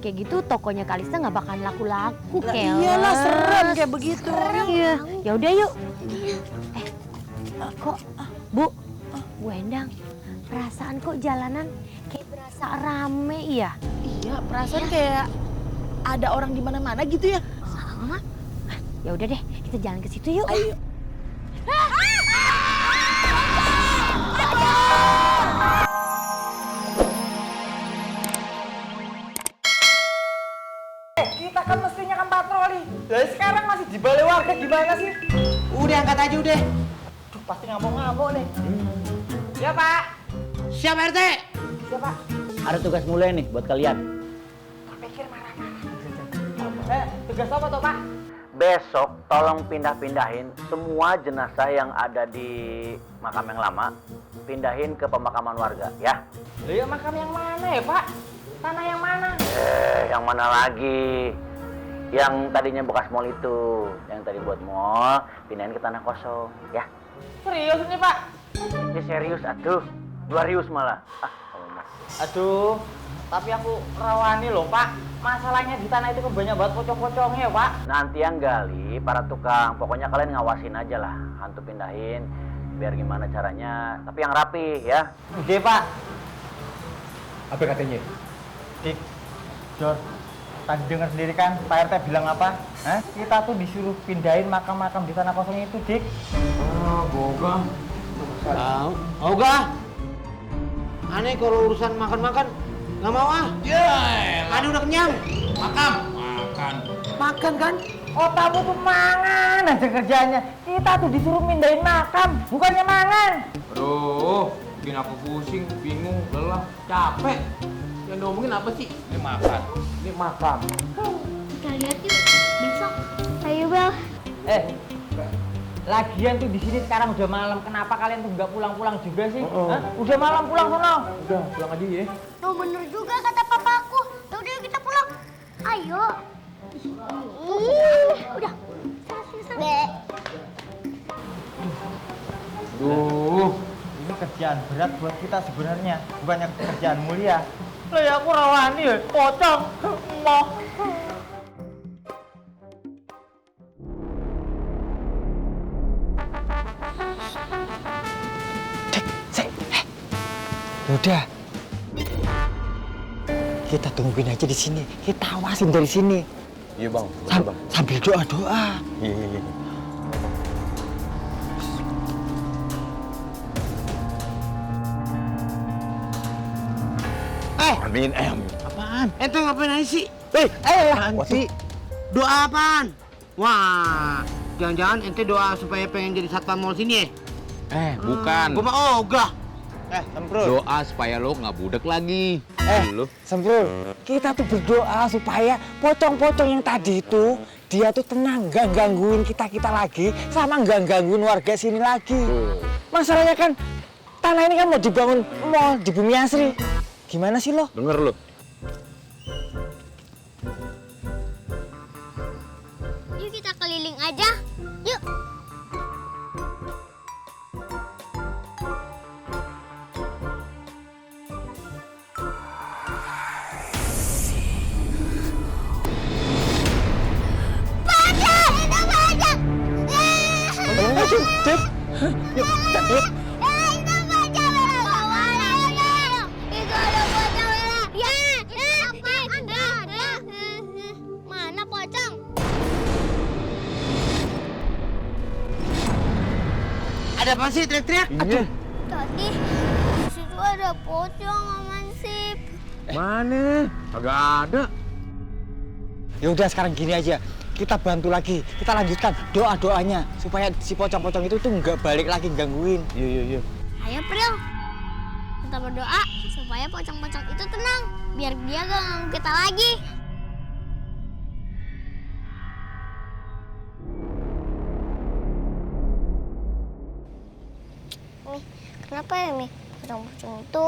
kayak gitu tokonya Kalista nggak bakalan laku-laku, Keles. Iyalah, serem kayak begitu. Iya, ya udah yuk. Kok, Bu Endang, perasaan kok jalanan kayak berasa rame ya? Iya, perasaan kayak ada orang di mana-mana gitu ya. Sama. Ya udah deh, kita jalan ke situ yuk. Ayo. Kita kan mestinya kan patroli. Dari sekarang masih di balai warga gimana sih? Udah angkat aja udah. Duh, pasti ngamuk-ngamuk nih. Ya Pak. Siap RT. Siapa? Ada tugas mulai nih buat kalian. Pikir marah-marah. Tugas apa tuh Pak? Besok tolong pindah-pindahin semua jenazah yang ada di makam yang lama, pindahin ke pemakaman warga, ya. Lah ya makam yang mana ya Pak? Tanah yang mana? Yang mana lagi? Yang tadinya bekas mall itu, yang tadi buat mall, pindahin ke tanah kosong, ya. Serius ini Pak? Ya serius, atuh. 2 malah. Kamu mah. Aduh, tapi aku rawani loh Pak. Masalahnya di tanah itu kan banyak banget pocong-pocongnya ya Pak. Nanti yang gali para tukang, pokoknya kalian ngawasin aja lah, hantu pindahin, biar gimana caranya, tapi yang rapi ya. Oke Pak. Apa katanya? Dik, Jor, tadi dengar sendiri kan Pak RT bilang apa? Hah? Kita tuh disuruh pindahin makam-makam di tanah kosong itu, Dik. Ah, boga. Tahu? Mau gak? Aneh kalau urusan makan-makan nggak mau ah. Ya, Aneh udah kenyang. makan. Makan kan? Otakmu tuh mangan aja kerjanya. Kita tuh disuruh pindahin makam, bukannya mangan. Aduh, bikin aku pusing, bingung, lelah, capek. Yang diomongin apa sih? Ini makan. Ini makam. Kita lihat yuk, besok. Ayo Bel. Lagian tuh di sini sekarang udah malam. Kenapa kalian tuh nggak pulang-pulang juga sih? Hah? Udah malam pulang sono. Udah, pulang aja ya. Oh bener juga kata papaku. Ya udah yuk kita pulang. Ayo. Udah. Selesai. Duh, Ini kerjaan berat buat kita sebenarnya, bukannya kerjaan mulia. Lah ya aku rawani ya, pocong. Mau. Udah. Kita tungguin aja di sini. Kita awasin dari sini. iya bang. Sambil doa-doa. Iya. Amin, Apaan? Ente ngapain aja sih? Apaan sih? Doa apaan? Wah, jangan-jangan ente doa supaya pengen jadi satpam mall sini ya? Bukan. Gua mah ogah. Semprul. Doa supaya lo nggak budek lagi. Lo Semprul, kita tuh berdoa supaya pocong-pocong yang tadi itu dia tuh tenang, gak gangguin kita lagi, sama gak gangguin warga sini lagi. Masalahnya kan tanah ini kan mau dibangun mall di Bumi Asri. Gimana sih lo? denger lo. Yuk kita keliling aja. Yuk. Pocong! Itu pocong! Cep, yuk, yuk. Itu pocong! Itu ada pocong! Ya! Mana pocong? Ada apa sih teriak-teriak? Iya. Tadi di situ ada pocong aman sip. Mana? Kagak ada. Ya udah sekarang gini aja, kita bantu lagi, kita lanjutkan doa-doanya supaya si pocong-pocong itu tuh nggak balik lagi gangguin. Iya. Ayo Pril, kita berdoa supaya pocong-pocong itu tenang, biar dia gak ganggu kita lagi. Mi, kenapa ya Mi? Pocong-pocong itu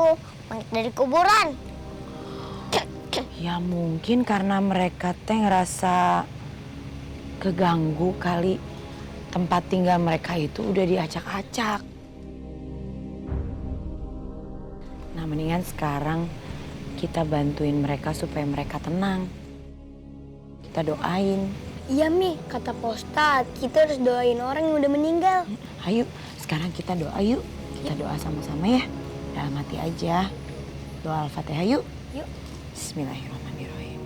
bangkit dari kuburan. Ya mungkin karena mereka teh ngerasa keganggu kali. Tempat tinggal mereka itu udah diacak-acak. Nah mendingan sekarang kita bantuin mereka supaya mereka tenang. Kita doain. Iya Mi, kata Pak Ustadz, kita harus doain orang yang udah meninggal. Ayo, sekarang kita doa yuk. Kita doa sama-sama ya. Dalam hati aja. Doa Al-Fatihah yuk. Yuk. Bismillahirrahmanirrahim.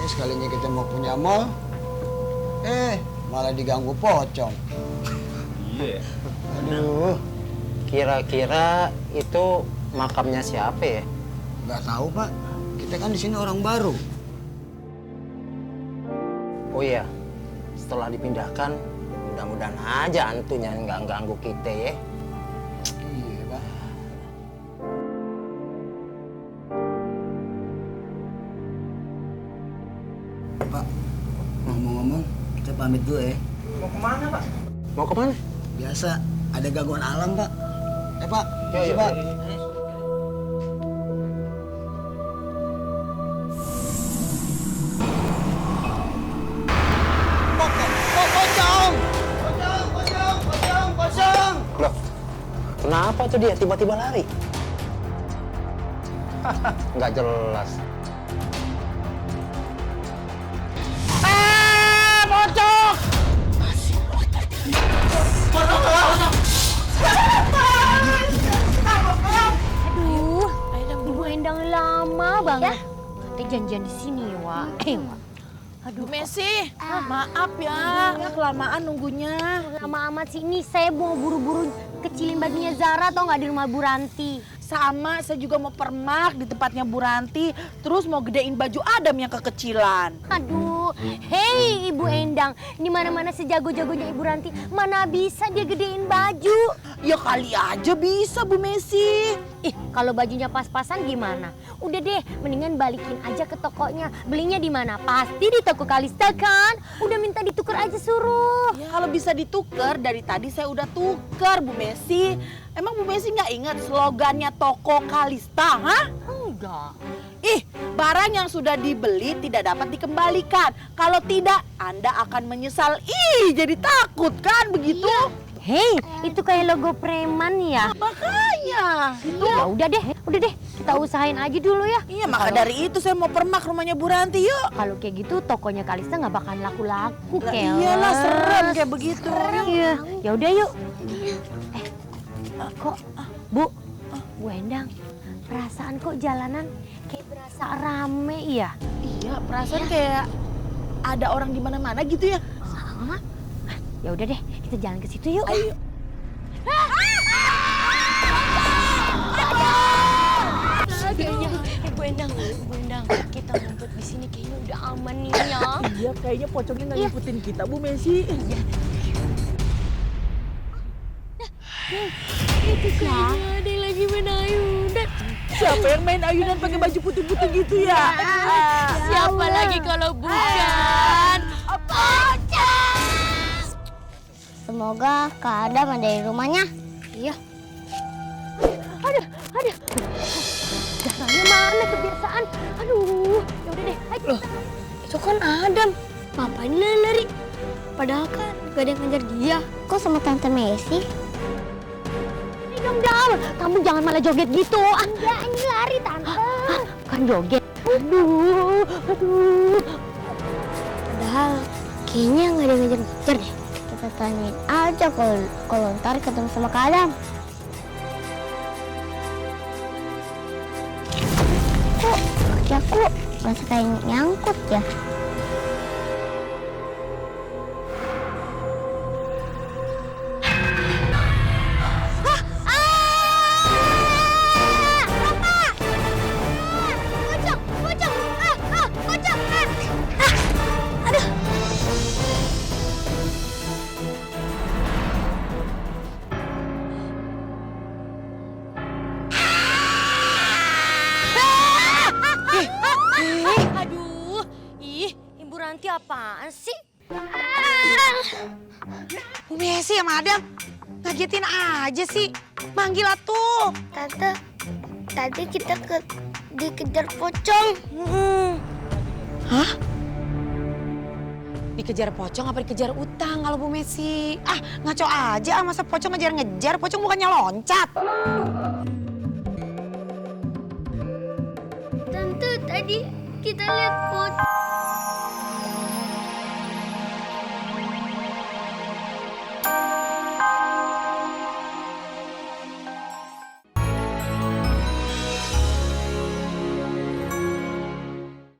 Sekalinya kita mau punya mall, malah diganggu pocong. Iya. Aduh, kira-kira itu makamnya siapa ya? Nggak tahu Pak, kita kan di sini orang baru. Oh iya, setelah dipindahkan, mudah-mudahan aja hantunya nggak ganggu kita ya. Iya Pak. Pak, ngomong-ngomong, kita pamit dulu ya. Mau kemana, Pak? Mau kemana? Biasa, ada gangguan alam Pak. Pak, Yo, makasih, yo, Pak. Loh, kenapa tuh dia tiba-tiba lari? Nggak jelas. Aduh, Ibu Endang lama banget. Kita janjian di sini, Wak. Aduh Messi, maaf ya, kelamaan nunggunya. Lama amat sih, ini saya mau buru-buru kecilin bajunya Zara atau nggak di rumah Bu Ranti. Sama, saya juga mau permak di tempatnya Bu Ranti, terus mau gedein baju Adam yang kekecilan. Aduh, hei Ibu Endang, di mana-mana sejago-jagonya Ibu Ranti, mana bisa dia gedein baju? Ya kali aja bisa Bu Messi. Ih, kalau bajunya pas-pasan gimana? Udah deh, mendingan balikin aja ke tokonya. Belinya di mana? Pasti di toko Kalista kan? Udah minta ditukar aja suruh. Ya, kalau bisa ditukar, dari tadi saya udah tukar Bu Messi. Emang Bu Messi nggak ingat slogannya toko Kalista, hah? Enggak. Ih, barang yang sudah dibeli tidak dapat dikembalikan. Kalau tidak, Anda akan menyesal. Ih, jadi takut kan begitu? Hei, itu kayak logo preman ya? Makanya. Ya udah deh, kita usahain aja dulu ya. Iya, maka dari itu saya mau permak rumahnya Bu Ranti, yuk. Kalau kayak gitu tokonya Kalista nggak bakalan laku-laku, Lah, Keles. iyalah, serem kayak begitu. Iya, ya udah yuk. Kok, Bu Endang, perasaan kok jalanan kayak berasa rame ya? Iya, perasaan kayak ada orang di mana-mana gitu ya. Sama. Ya udah deh, kita jalan ke situ yuk. Ayo. Kayaknya Bu Endang, kita ngumpet di sini kayaknya udah aman nih ya. Iya, kayaknya pocongnya nggak ngikutin kita, Bu Messi. Iya. Itu kayaknya ada yang lagi main ayunan. Siapa yang main ayunan pakai baju putih-putih gitu ya? Siapa lagi kalau bukan? Semoga Kak Adam ada di rumahnya. Iya. Aduh. Dasarnya mana kebiasaan? Aduh, ya udah deh. Ayo. Loh, itu kan Adam. Ngapain lari? Padahal kan gak ada yang ngejar dia. Kok sama Tante Messi? Dam, kamu jangan malah joget gitu. Enggak, ini lari Tante. Kan joget. Aduh. Padahal kayaknya nggak ada yang ngejar deh. Kita tanyain aja kalau ntar ketemu sama Kak Adam. Kok kaki aku rasa kayak nyangkut ya? Aduh, Ibu Ranti apaan sih? Bu Messi sama Adam, ngagetin aja sih. Manggil atuh. Tante, tadi kita dikejar pocong. Hah? dikejar pocong apa dikejar utang kalau Bu Messi? Ah, ngaco aja, masa pocong ngejar-ngejar, pocong bukannya loncat. Tante, tadi kita lihat pocong.